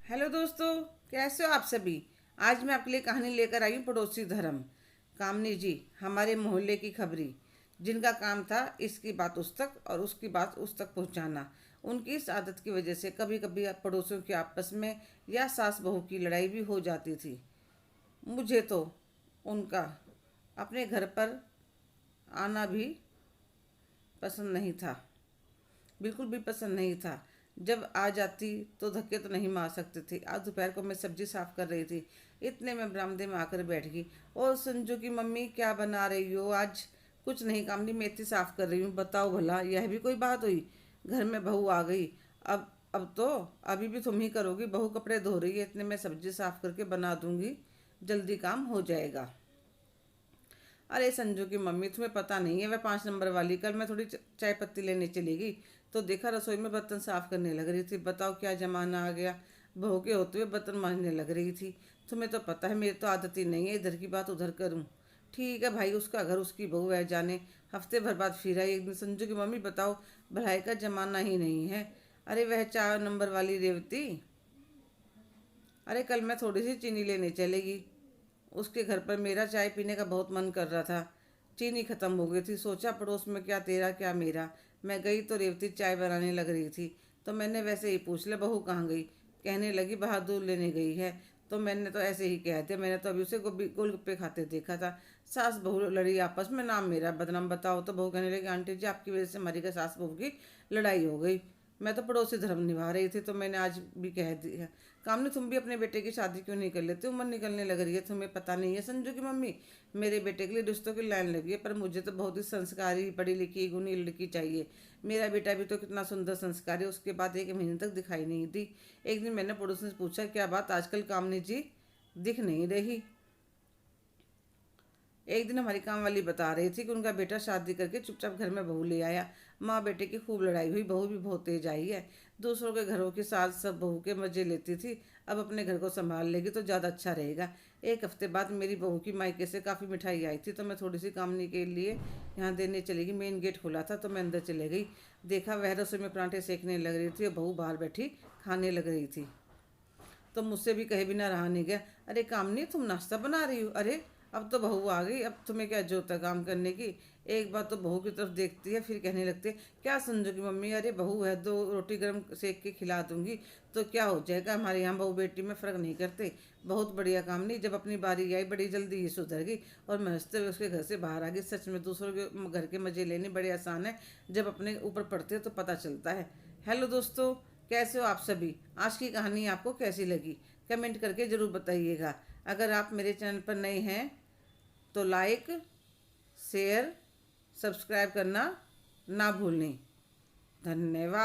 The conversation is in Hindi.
हेलो दोस्तों, कैसे हो आप सभी। आज मैं आपके लिए कहानी लेकर आई हूँ पड़ोसी धर्म। कामनी जी हमारे मोहल्ले की खबरी, जिनका काम था इसकी बात उस तक और उसकी बात उस तक पहुँचाना। उनकी इस आदत की वजह से कभी कभी पड़ोसियों के आपस में या सास बहू की लड़ाई भी हो जाती थी। मुझे तो उनका अपने घर पर आना भी पसंद नहीं था, बिल्कुल भी पसंद नहीं था। जब आ जाती तो धक्के तो नहीं मार सकते थे। आज दोपहर को मैं सब्जी साफ कर रही थी, इतने में बरामदे में आकर बैठ गई। और संजू की मम्मी क्या बना रही हो आज। कुछ नहीं कामनी, मेथी साफ कर रही हूँ। बताओ भला, यह भी कोई बात हुई। घर में बहू आ गई। अब तो अभी भी तुम ही करोगी। बहू कपड़े धो रही है, इतने में सब्जी साफ करके बना दूंगी, जल्दी काम हो जाएगा। अरे संजू की मम्मी, तुम्हें पता नहीं है, वह 5 नंबर वाली। कल मैं थोड़ी चाय पत्ती लेने चली गई तो देखा रसोई में बर्तन साफ करने लग रही थी। बताओ क्या जमाना आ गया, बहू के होते हुए बर्तन मांजने लग रही थी। तुम्हें तो पता है मेरी तो आदत ही नहीं है इधर की बात उधर करूं। ठीक है भाई, उसका घर उसकी बहू है, जाने। हफ्ते भर बाद फिर आई एक दिन। संजू की मम्मी बताओ, भलाई का जमाना ही नहीं है। अरे वह 4 नंबर वाली रेवती, अरे कल मैं थोड़ी सी चीनी लेने चलेगी, उसके घर पर मेरा चाय पीने का बहुत मन कर रहा था। चीनी खत्म हो गई थी। सोचा पड़ोस में क्या तेरा क्या मेरा। मैं गई तो रेवती चाय बनाने लग रही थी। तो मैंने वैसे ही पूछ लिया, बहू कहाँ गई। कहने लगी बहादुर लेने गई है। तो मैंने तो ऐसे ही कह दिया, मैंने तो अभी उसे गोलगप्पे खाते देखा था। सास बहू लड़ी आपस में, नाम मेरा बदनाम। बताओ। तो बहू कहने लगी, आंटी जी आपकी वजह से हमारी का सास बहू की लड़ाई हो गई। मैं तो पड़ोसी धर्म निभा रही थी, तो मैंने आज भी कह दिया। कामनी, तुम भी अपने बेटे की शादी क्यों नहीं कर लेते। उम्र निकलने लग रही है, तुम्हें पता नहीं है। संजू की मम्मी, मेरे बेटे के लिए रिश्तों की लाइन लगी है, पर मुझे तो बहुत ही संस्कारी, पढ़ी लिखी, गुणी लड़की चाहिए। मेरा बेटा भी तो कितना सुंदर संस्कारी है। उसके बाद 1 महीने तक दिखाई नहीं दी। एक दिन मैंने पड़ोसी से पूछा, क्या बात आजकल कामनी जी दिख नहीं रही। एक दिन हमारी काम वाली बता रही थी कि उनका बेटा शादी करके चुपचाप घर में बहू ले आया। माँ बेटे की खूब लड़ाई हुई, बहू भी बहुत तेज आई है। दूसरों के घरों की सास सब बहू के मजे लेती थी, अब अपने घर को संभाल लेगी तो ज़्यादा अच्छा रहेगा। एक हफ्ते बाद मेरी बहू की मायके से काफ़ी मिठाई आई थी, तो मैं थोड़ी सी कामनी के लिए यहाँ देने चली गई। मेन गेट खुला था तो मैं अंदर चले गई। देखा वह रसोई में परांठे सेकने लग रही थी और बहू बाहर बैठी खाने लग रही थी। तो मुझसे भी कहे बिना रहा नहीं गया। अरे कामनी, तुम नाश्ता बना रही हो। अरे अब तो बहू आ गई, अब तुम्हें क्या जरूरत है काम करने की। एक बार तो बहू की तरफ देखती है, फिर कहने लगती है, क्या संजू की मम्मी, अरे बहू है, 2 रोटी गर्म सेक के खिला दूंगी तो क्या हो जाएगा। हमारे यहाँ बहू बेटी में फ़र्क नहीं करते। बहुत बढ़िया कामनी, जब अपनी बारी आई बड़ी जल्दी ही सुधर गई और मैं हंसते हुए उसके घर से बाहर आ गई। सच में दूसरों के घर के मजे लेने बड़े आसान है, जब अपने ऊपर पड़ते हैं तो पता चलता है। हेलो दोस्तों, कैसे हो आप सभी। आज की कहानी आपको कैसी लगी, कमेंट करके ज़रूर बताइएगा। अगर आप मेरे चैनल पर नए हैं तो लाइक, शेयर, सब्सक्राइब करना ना भूलें। धन्यवाद।